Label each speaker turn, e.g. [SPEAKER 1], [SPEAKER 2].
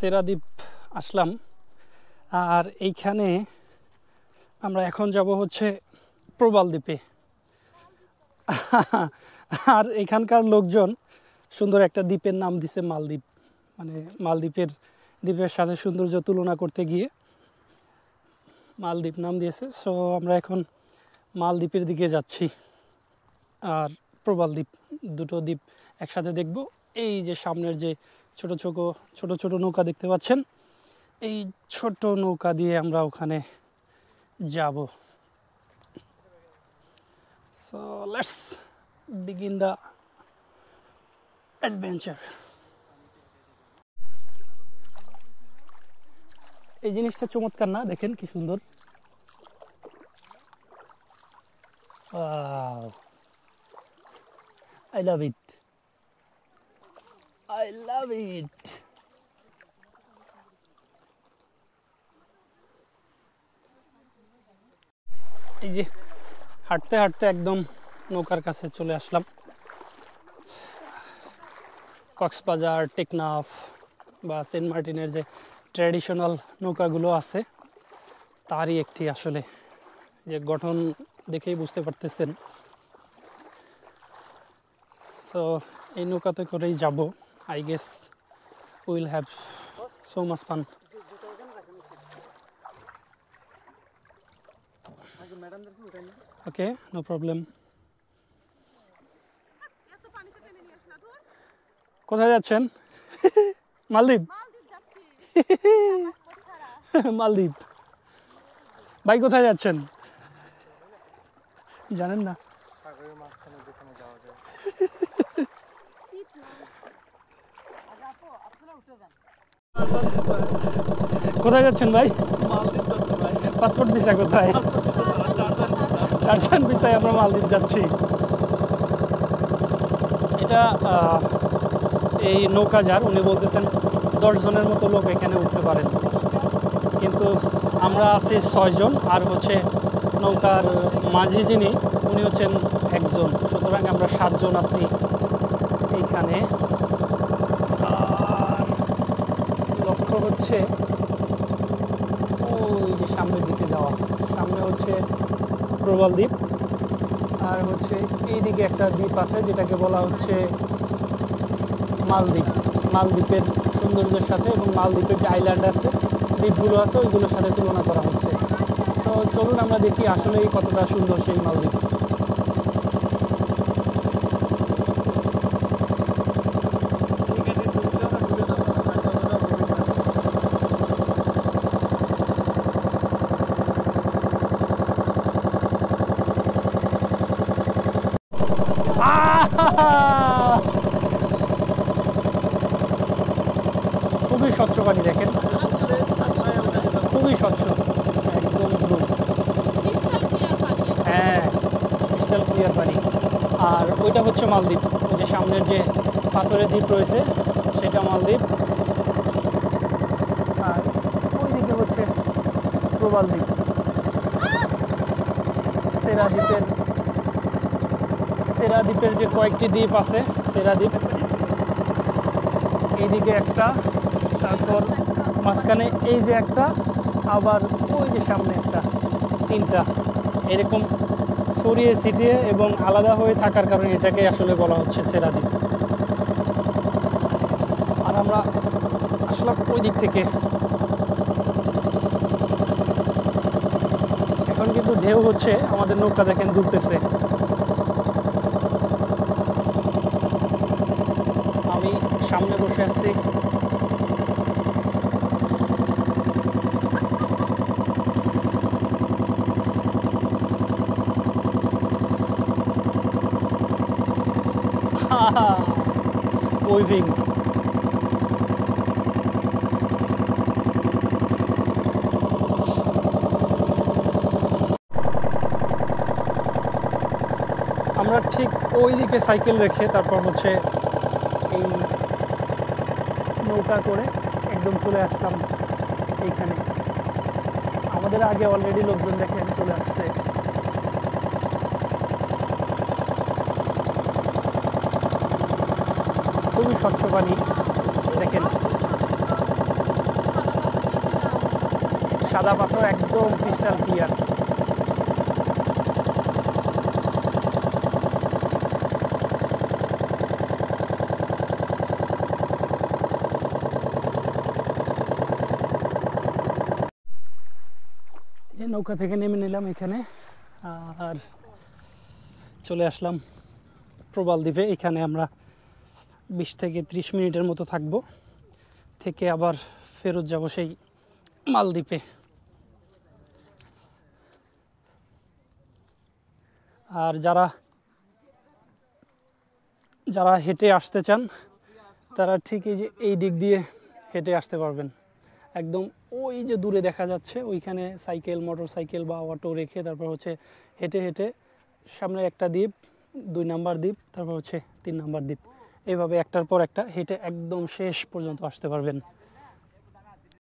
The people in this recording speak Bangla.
[SPEAKER 1] সেরাদ্বীপ আসলাম। আর এইখানে আমরা এখন যাব হচ্ছে প্রবাল দ্বীপে। আর এখানকার লোকজন সুন্দর একটা দ্বীপের নাম দিছে মালদ্বীপ, মানে দ্বীপের সাথে সৌন্দর্য তুলনা করতে গিয়ে মালদ্বীপ নাম দিয়েছে। সো আমরা এখন মালদ্বীপের দিকে যাচ্ছি আর প্রবাল দ্বীপ, দুটো দ্বীপ একসাথে দেখব। এই যে সামনের যে ছোট ছোট নৌকা দেখতে পাচ্ছেন, এই ছোট নৌকা দিয়ে আমরা ওখানে যাব। So let's begin the adventure. এই জিনিসটা চমৎকার না? দেখেন কি সুন্দর। Wow. I love it. I love it. এই যে হাঁটতে হাঁটতে একদম নৌকার কাছে চলে আসলাম। কক্সবাজার, টেকনাফ বা সেন্ট মার্টিনের যে ট্র্যাডিশনাল নৌকাগুলো আছে তারই একটি, আসলে যে গঠন দেখেই বুঝতে পারতেছেন। সো এই নৌকাতে করেই যাব। I guess will have so much fun. Okay, no problem. কোথায় যাচ্ছেন? মালদ্বীপ। মালদ্বীপ। ভাই কোথায় যাচ্ছেন জানেন না?
[SPEAKER 2] সাগরের মাঝখানে যেখানে যাওয়া যায়।
[SPEAKER 1] কোথায় যাচ্ছেন ভাই?
[SPEAKER 2] মালদ্বীপ যাচ্ছি ভাই।
[SPEAKER 1] পাসপোর্ট ভিসা কোথায়? টারজান ভিসায় আমরা মালদ্বীপ যাচ্ছি। এটা এই নৌকা যার, উনি বলতেছেন 10 জনের মতো লোক এখানে উঠতে পারেন, কিন্তু আমরা আছি 6 জন, আর হচ্ছে নৌকার মাঝি যিনি উনি হচ্ছেন একজন। সুতরাং আমরা 7 জন আছি এইখানে। আর লক্ষ্য হচ্ছে ওই যে সামনের দিকে যাওয়া। সামনে হচ্ছে প্রবাল দ্বীপ, আর হচ্ছে এইদিকে একটা দ্বীপ আছে যেটাকে বলা হচ্ছে মালদ্বীপ। মালদ্বীপের সৌন্দর্যের সাথে এবং মালদ্বীপের যে আইল্যান্ড আছে, দ্বীপগুলো আছে, ওইগুলোর সাথে তুলনা করা হচ্ছে। সো চলুন আমরা দেখি আসলেই কতটা সুন্দর সেই মালদ্বীপ। খুবই স্বচ্ছ পানি, দেখেন খুবই স্বচ্ছ, একদম ব্লু। হ্যাঁ, ক্রিস্টাল ক্লিয়ার পানি। আর ওইটা হচ্ছে মালদ্বীপ। ওই যে সামনের যে পাথরের দ্বীপ রয়েছে সেটা মালদ্বীপ, আর ওইদিকে হচ্ছে প্রবাল দ্বীপ। সেরাদ্বীপের যে কয়েকটি দ্বীপ আছে, সেরাদ্বীপ এইদিকে একটা, তারপর মাঝখানে এই যে একটা, আবার ওই যে সামনে একটা, 3টা এরকম ছড়িয়ে ছিটিয়ে এবং আলাদা হয়ে থাকার কারণে এটাকে আসলে বলা হচ্ছে সেরাদ্বীপ। আর আমরা আসলাম ওই দিক থেকে। এখন কিন্তু ঢেউ হচ্ছে, আমাদের নৌকা দেখেন দুলতেছে। আমি সামনে বসে আছি। ওয়েভিং। আমরা ঠিক ওই দিকে সাইকেল রেখে তারপর হচ্ছে এই নৌকা করে একদম চলে আসলাম এইখানে। আমাদের আগে অলরেডি লোকজন দেখেন চলে আসছে। খুবই স্বচ্ছ পানি, দেখেন সাদা পাথর একদম ক্রিস্টাল ক্লিয়ার। যে নৌকা থেকে নেমে নিলাম এখানে, আর চলে আসলাম প্রবাল দ্বীপে। এখানে আমরা 20 থেকে 30 মিনিটের মতো থাকবো, থেকে আবার ফেরত যাব সেই মালদ্বীপে। আর যারা যারা হেঁটে আসতে চান তারা ঠিক এই দিক দিয়ে হেঁটে আসতে পারবেন। একদম ওই যে দূরে দেখা যাচ্ছে ওইখানে সাইকেল, মোটর সাইকেল বা অটো রেখে তারপর হচ্ছে হেঁটে হেঁটে সামনে একটা দ্বীপ, 2 নাম্বার দ্বীপ, তারপর হচ্ছে 3 নাম্বার দ্বীপ, এইভাবে একটার পর একটা হেঁটে একদম শেষ পর্যন্ত আসতে পারবেন।